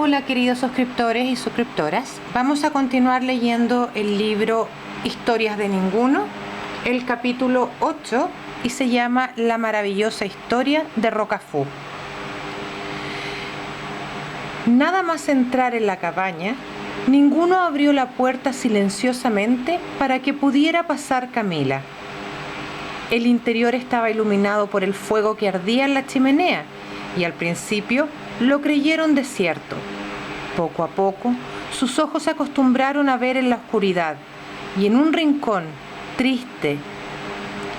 Hola queridos suscriptores y suscriptoras, vamos a continuar leyendo el libro Historias de Ninguno, el capítulo 8 y se llama La maravillosa historia de Rocafú. Nada más entrar en la cabaña, ninguno abrió la puerta silenciosamente para que pudiera pasar Camila. El interior estaba iluminado por el fuego que ardía en la chimenea y al principio lo creyeron desierto. Poco a poco, sus ojos se acostumbraron a ver en la oscuridad y en un rincón, triste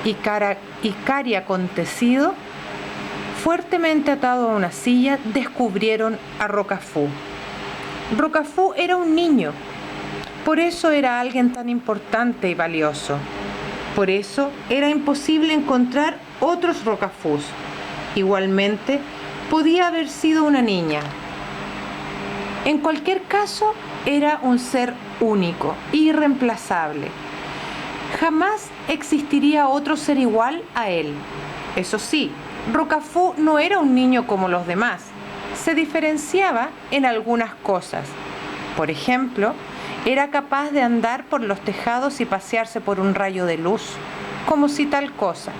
y cariacontecido, fuertemente atado a una silla, descubrieron a Rocafú. Rocafú era un niño, por eso era alguien tan importante y valioso. Por eso era imposible encontrar otros Rocafús. Igualmente, podía haber sido una niña. En cualquier caso, era un ser único, irreemplazable. Jamás existiría otro ser igual a él. Eso sí, Rocafú no era un niño como los demás. Se diferenciaba en algunas cosas. Por ejemplo, era capaz de andar por los tejados y pasearse por un rayo de luz, como si tal cosa.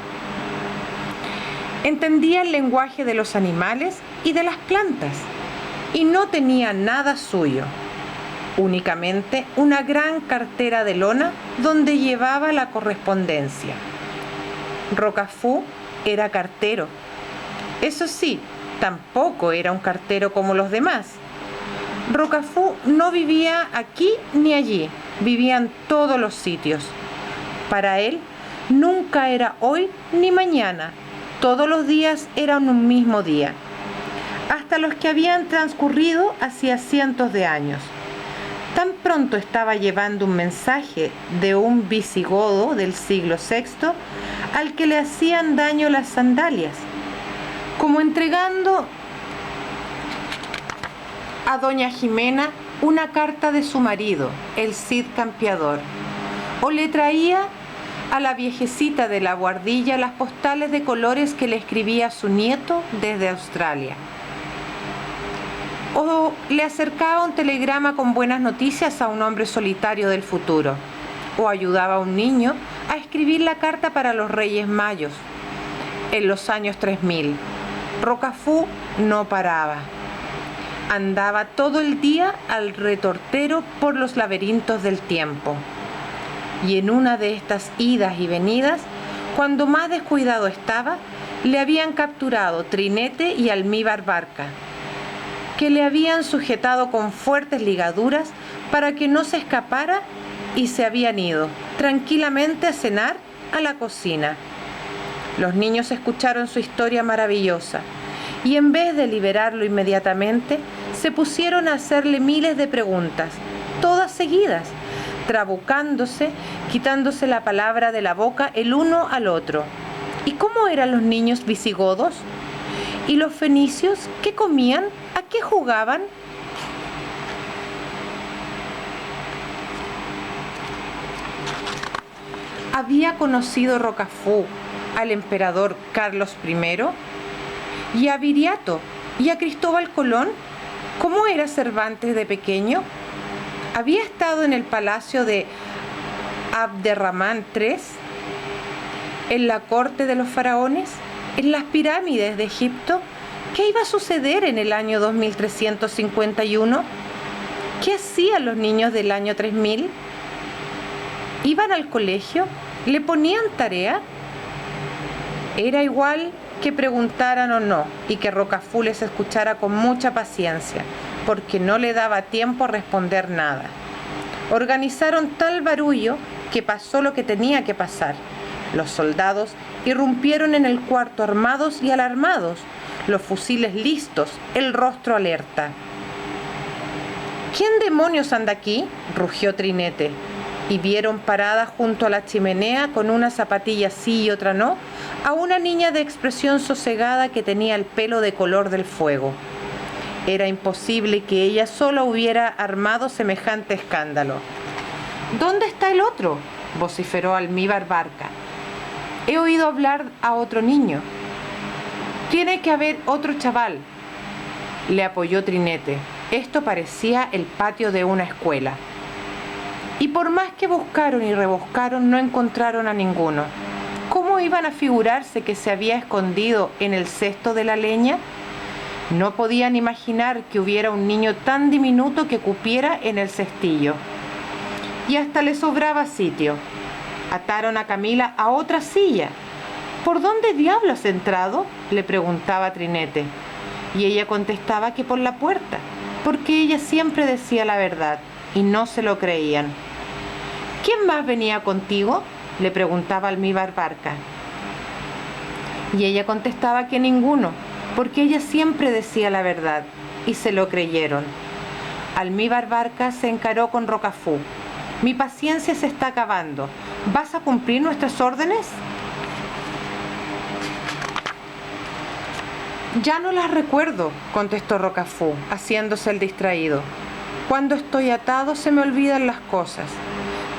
Entendía el lenguaje de los animales y de las plantas, y no tenía nada suyo, únicamente una gran cartera de lona donde llevaba la correspondencia. Rocafú era cartero. Eso sí, tampoco era un cartero como los demás. Rocafú no vivía aquí ni allí, vivía en todos los sitios. Para él, nunca era hoy ni mañana. Todos los días eran un mismo día, hasta los que habían transcurrido hacía cientos de años. Tan pronto estaba llevando un mensaje de un visigodo del siglo VI al que le hacían daño las sandalias, como entregando a doña Jimena una carta de su marido, el Cid Campeador, o le traía a la viejecita de la Guardilla las postales de colores que le escribía a su nieto desde Australia. O le acercaba un telegrama con buenas noticias a un hombre solitario del futuro. O ayudaba a un niño a escribir la carta para los Reyes Magos en los años 3000. Rocafú no paraba. Andaba todo el día al retortero por los laberintos del tiempo. Y en una de estas idas y venidas, cuando más descuidado estaba, le habían capturado Trinete y Almíbar Barca, que le habían sujetado con fuertes ligaduras para que no se escapara y se habían ido tranquilamente a cenar a la cocina. Los niños escucharon su historia maravillosa y en vez de liberarlo inmediatamente, se pusieron a hacerle miles de preguntas, todas seguidas, trabucándose, quitándose la palabra de la boca el uno al otro. ¿Y cómo eran los niños visigodos? ¿Y los fenicios? ¿Qué comían? ¿A qué jugaban? ¿Había conocido Rocafú al emperador Carlos I? ¿Y a Viriato? ¿Y a Cristóbal Colón? ¿Cómo era Cervantes de pequeño? ¿Había estado en el palacio de Abderramán III? ¿En la corte de los faraones? ¿En las pirámides de Egipto? ¿Qué iba a suceder en el año 2351? ¿Qué hacían los niños del año 3000? ¿Iban al colegio? ¿Le ponían tarea? Era igual que preguntaran o no, y que Rocafú les escuchara con mucha paciencia, porque no le daba tiempo a responder nada. Organizaron tal barullo que pasó lo que tenía que pasar. Los soldados irrumpieron en el cuarto armados y alarmados, los fusiles listos, el rostro alerta. ¿Quién demonios anda aquí?, rugió Trinete, y vieron parada junto a la chimenea con una zapatilla sí y otra no, a una niña de expresión sosegada que tenía el pelo de color del fuego. Era imposible que ella sola hubiera armado semejante escándalo. ¿Dónde está el otro?, vociferó Almíbar Barca. He oído hablar a otro niño. Tiene que haber otro chaval. le apoyó Trinete. Esto parecía el patio de una escuela. Y por más que buscaron y rebuscaron, no encontraron a ninguno. ¿Cómo iban a figurarse que se había escondido en el cesto de la leña? No podían imaginar que hubiera un niño tan diminuto que cupiera en el cestillo. Y hasta le sobraba sitio. Ataron a Camila a otra silla. ¿Por dónde diablos has entrado?, le preguntaba Trinete. Y ella contestaba que por la puerta, porque ella siempre decía la verdad y no se lo creían. ¿Quién más venía contigo?, le preguntaba Almíbar Barca. Y ella contestaba que ninguno, porque ella siempre decía la verdad y se lo creyeron. Almíbar Barca se encaró con Rocafú. Mi paciencia se está acabando. ¿Vas a cumplir nuestras órdenes? Ya no las recuerdo, contestó Rocafú, haciéndose el distraído. Cuando estoy atado se me olvidan las cosas.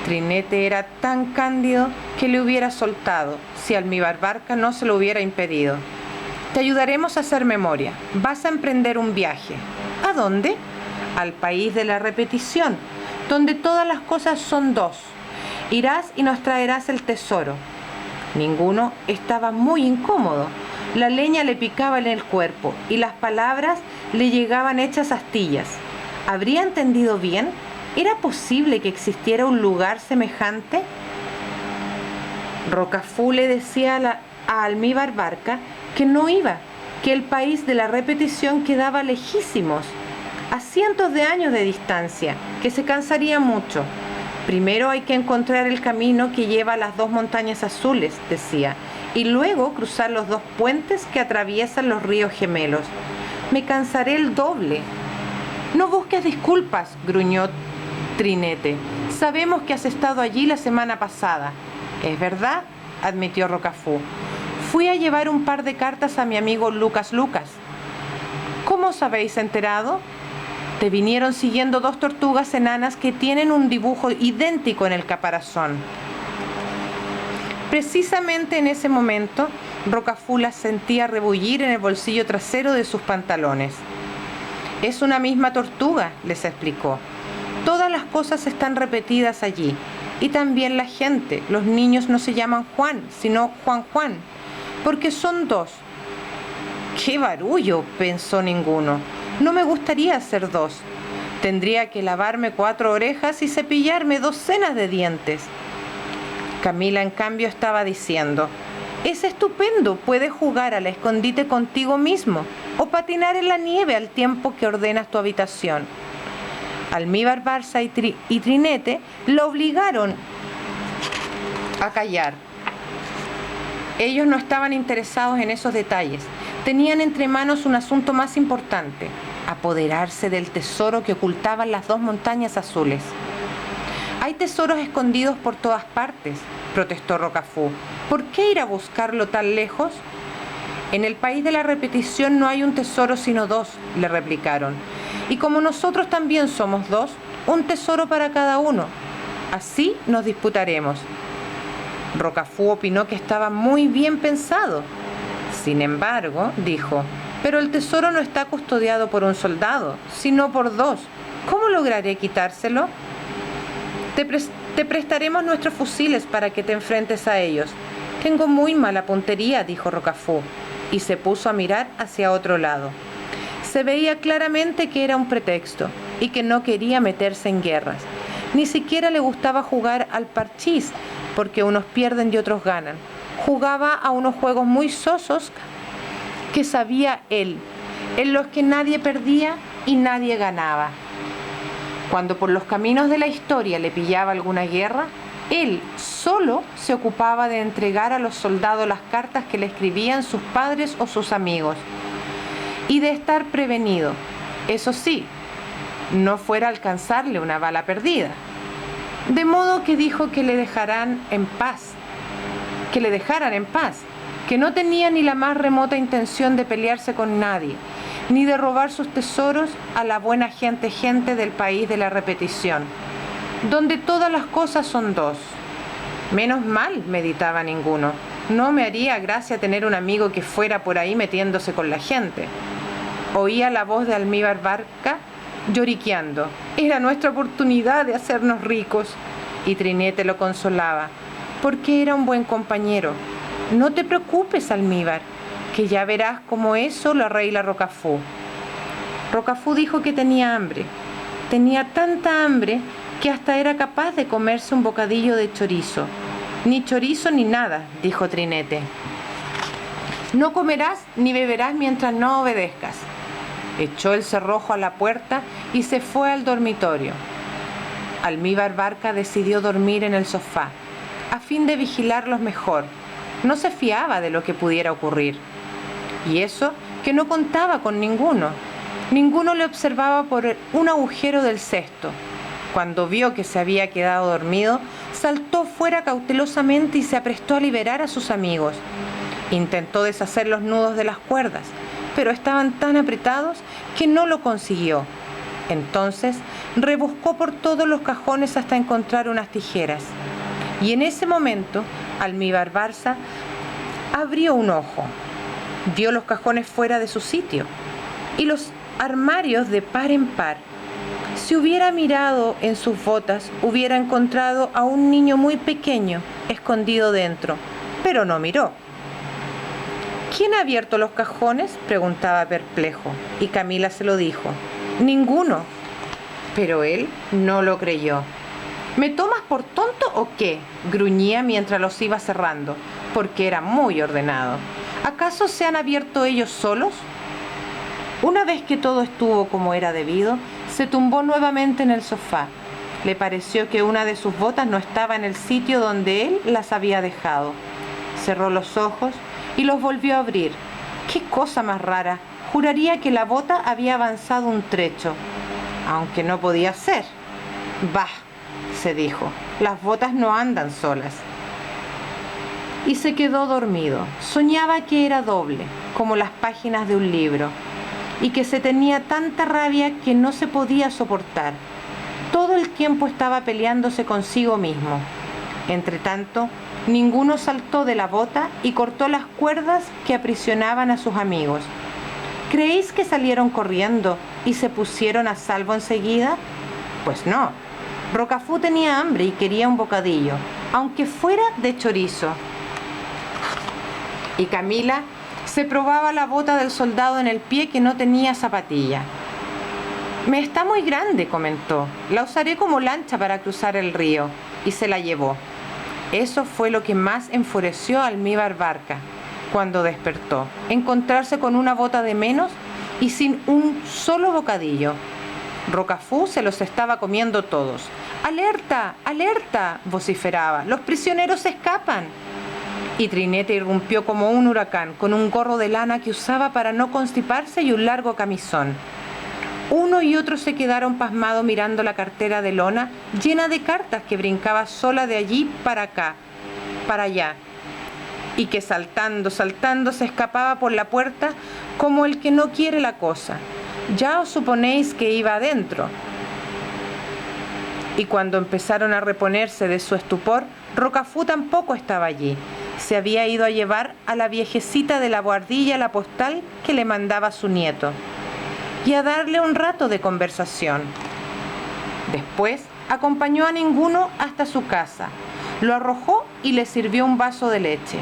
Trinete era tan cándido que le hubiera soltado si Almíbar Barca no se lo hubiera impedido. Te ayudaremos a hacer memoria. Vas a emprender un viaje. ¿A dónde? Al país de la repetición, donde todas las cosas son dos. Irás y nos traerás el tesoro. Ninguno estaba muy incómodo. La leña le picaba en el cuerpo y las palabras le llegaban hechas astillas. ¿Habría entendido bien? ¿Era posible que existiera un lugar semejante? Rocafú le decía a Almíbar Barca que no iba, que el país de la repetición quedaba lejísimos, a cientos de años de distancia, que se cansaría mucho. Primero hay que encontrar el camino que lleva a las 2 montañas azules, decía, y luego cruzar los 2 puentes que atraviesan los ríos gemelos. Me cansaré el doble. No busques disculpas, gruñó Trinete. Sabemos que has estado allí la semana pasada. Es verdad, admitió Rocafú. Fui a llevar un par de cartas a mi amigo Lucas. ¿Cómo os habéis enterado? Te vinieron siguiendo 2 tortugas enanas que tienen un dibujo idéntico en el caparazón. Precisamente en ese momento, Rocafú las sentía rebullir en el bolsillo trasero de sus pantalones. Es una misma tortuga, les explicó. Todas las cosas están repetidas allí. Y también la gente. Los niños no se llaman Juan, sino Juan, porque son 2. ¡Qué barullo!, pensó ninguno. No me gustaría ser 2. Tendría que lavarme 4 orejas y cepillarme docenas de dientes. Camila, en cambio, estaba diciendo: es estupendo, puedes jugar al escondite contigo mismo o patinar en la nieve al tiempo que ordenas tu habitación. Almíbar Barca y Trinete lo obligaron a callar. Ellos no estaban interesados en esos detalles. Tenían entre manos un asunto más importante: apoderarse del tesoro que ocultaban las 2 montañas azules. Hay tesoros escondidos por todas partes, protestó Rocafú. ¿Por qué ir a buscarlo tan lejos? En el país de la repetición no hay un tesoro sino 2, le replicaron. Y como nosotros también somos 2, un tesoro para cada uno. Así nos disputaremos. Rocafú opinó que estaba muy bien pensado. Sin embargo, dijo, pero el tesoro no está custodiado por un soldado, sino por 2. ¿Cómo lograré quitárselo? Te prestaremos nuestros fusiles para que te enfrentes a ellos. Tengo muy mala puntería, dijo Rocafú, y se puso a mirar hacia otro lado. Se veía claramente que era un pretexto y que no quería meterse en guerras. Ni siquiera le gustaba jugar al parchís, porque unos pierden y otros ganan. Jugaba a unos juegos muy sosos que sabía él, en los que nadie perdía y nadie ganaba. Cuando por los caminos de la historia le pillaba alguna guerra, él solo se ocupaba de entregar a los soldados las cartas que le escribían sus padres o sus amigos, y de estar prevenido, eso sí, no fuera a alcanzarle una bala perdida. De modo que dijo que le dejaran en paz, que no tenía ni la más remota intención de pelearse con nadie, ni de robar sus tesoros a la buena gente del país de la repetición, donde todas las cosas son 2. Menos mal, meditaba ninguno. No me haría gracia tener un amigo que fuera por ahí metiéndose con la gente. Oía la voz de Almíbar Barca lloriqueando. Era nuestra oportunidad de hacernos ricos. Y Trinete lo consolaba, porque era un buen compañero. No te preocupes, Almíbar, que ya verás cómo eso lo arregla Rocafú. Rocafú dijo que tenía hambre. Tenía tanta hambre que hasta era capaz de comerse un bocadillo de chorizo. Ni chorizo ni nada, dijo Trinete. No comerás ni beberás mientras no obedezcas. Echó el cerrojo a la puerta y se fue al dormitorio. Almíbar Barca decidió dormir en el sofá, a fin de vigilarlos mejor. No se fiaba de lo que pudiera ocurrir. Y eso que no contaba con ninguno. Ninguno le observaba por un agujero del cesto. Cuando vio que se había quedado dormido, saltó fuera cautelosamente y se aprestó a liberar a sus amigos. Intentó deshacer los nudos de las cuerdas, pero estaban tan apretados que no lo consiguió. Entonces rebuscó por todos los cajones hasta encontrar unas tijeras. Y en ese momento, Almíbar Barca abrió un ojo. Vio los cajones fuera de su sitio y los armarios de par en par. Si hubiera mirado en sus botas, hubiera encontrado a un niño muy pequeño escondido dentro, pero no miró. ¿Quién ha abierto los cajones?, preguntaba perplejo, y Camila se lo dijo. Ninguno. Pero él no lo creyó. ¿Me tomas por tonto o qué?, gruñía mientras los iba cerrando, porque era muy ordenado. ¿Acaso se han abierto ellos solos? Una vez que todo estuvo como era debido, se tumbó nuevamente en el sofá. Le pareció que una de sus botas no estaba en el sitio donde él las había dejado. Cerró los ojos y los volvió a abrir. ¡Qué cosa más rara! Juraría que la bota había avanzado un trecho, aunque no podía ser. «Bah», se dijo, «las botas no andan solas». Y se quedó dormido. Soñaba que era doble, como las páginas de un libro, y que se tenía tanta rabia que no se podía soportar. Todo el tiempo estaba peleándose consigo mismo. Entretanto, ninguno saltó de la bota y cortó las cuerdas que aprisionaban a sus amigos. ¿Creéis que salieron corriendo y se pusieron a salvo enseguida? Pues no. Rocafú tenía hambre y quería un bocadillo, aunque fuera de chorizo. Y Camila se probaba la bota del soldado en el pie que no tenía zapatilla. «Me está muy grande», comentó. «La usaré como lancha para cruzar el río». Y se la llevó. Eso fue lo que más enfureció a Almíbar Barca cuando despertó. Encontrarse con una bota de menos y sin un solo bocadillo. Rocafú se los estaba comiendo todos. «¡Alerta! ¡Alerta!», vociferaba. «¡Los prisioneros escapan!». Y Trinete irrumpió como un huracán, con un gorro de lana que usaba para no constiparse y un largo camisón. Uno y otro se quedaron pasmados mirando la cartera de lona llena de cartas que brincaba sola de allí para acá, para allá, y que saltando se escapaba por la puerta como el que no quiere la cosa. Ya os suponéis que iba adentro. Y cuando empezaron a reponerse de su estupor, Rocafú tampoco estaba allí. Se había ido a llevar a la viejecita de la Boardilla la postal que le mandaba su nieto, y a darle un rato de conversación. Después acompañó a ninguno hasta su casa, lo arrojó y le sirvió un vaso de leche.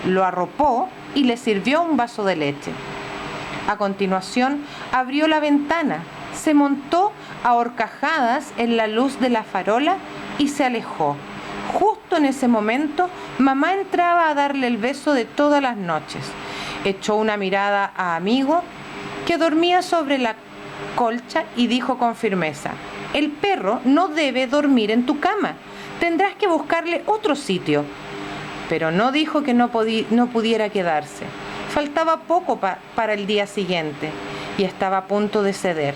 Lo arropó y le sirvió un vaso de leche. A continuación abrió la ventana, se montó a horcajadas en la luz de la farola y se alejó. Justo en ese momento, mamá entraba a darle el beso de todas las noches. Echó una mirada a Amigo, que dormía sobre la colcha, y dijo con firmeza: «El perro no debe dormir en tu cama. Tendrás que buscarle otro sitio». Pero no dijo que no pudiera quedarse. Faltaba poco para el día siguiente y estaba a punto de ceder.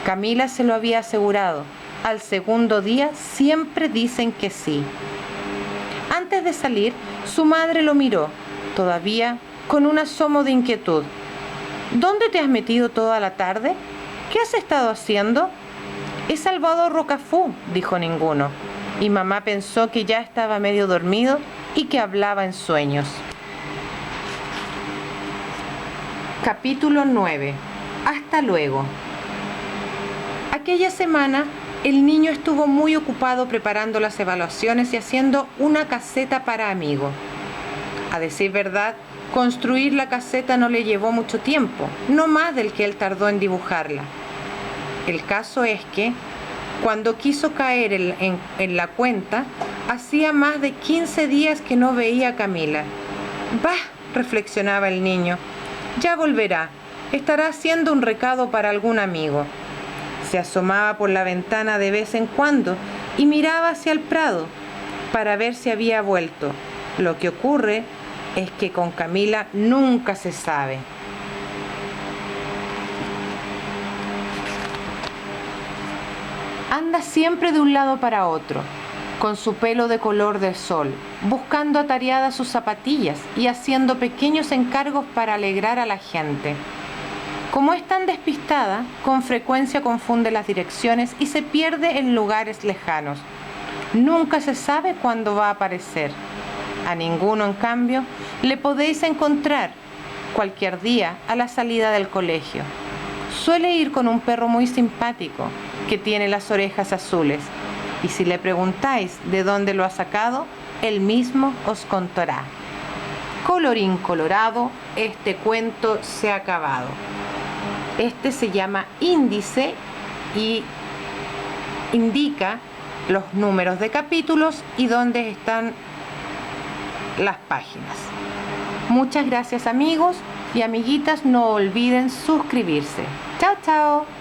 Camila se lo había asegurado. Al segundo día siempre dicen que sí. Antes de salir, su madre lo miró, todavía con un asomo de inquietud. «¿Dónde te has metido toda la tarde? ¿Qué has estado haciendo?» «He salvado a Rocafú», dijo ninguno, y mamá pensó que ya estaba medio dormido y que hablaba en sueños. Capítulo 9. Hasta luego. Aquella semana, el niño estuvo muy ocupado preparando las evaluaciones y haciendo una caseta para amigos. A decir verdad, construir la caseta no le llevó mucho tiempo, no más del que él tardó en dibujarla. El caso es que, cuando quiso caer en la cuenta, hacía más de 15 días que no veía a Camila. «Bah», reflexionaba el niño, «ya volverá, estará haciendo un recado para algún amigo». Se asomaba por la ventana de vez en cuando y miraba hacia el prado para ver si había vuelto. Lo que ocurre es que con Camila nunca se sabe. Anda siempre de un lado para otro, con su pelo de color del sol, buscando atareadas sus zapatillas y haciendo pequeños encargos para alegrar a la gente. Como es tan despistada, con frecuencia confunde las direcciones y se pierde en lugares lejanos. Nunca se sabe cuándo va a aparecer. A ninguno, en cambio, le podéis encontrar cualquier día a la salida del colegio. Suele ir con un perro muy simpático que tiene las orejas azules, y si le preguntáis de dónde lo ha sacado, él mismo os contará. Colorín colorado, este cuento se ha acabado. Este se llama Índice y indica los números de capítulos y dónde están las páginas. Muchas gracias, amigos y amiguitas, no olviden suscribirse. Chao, chao.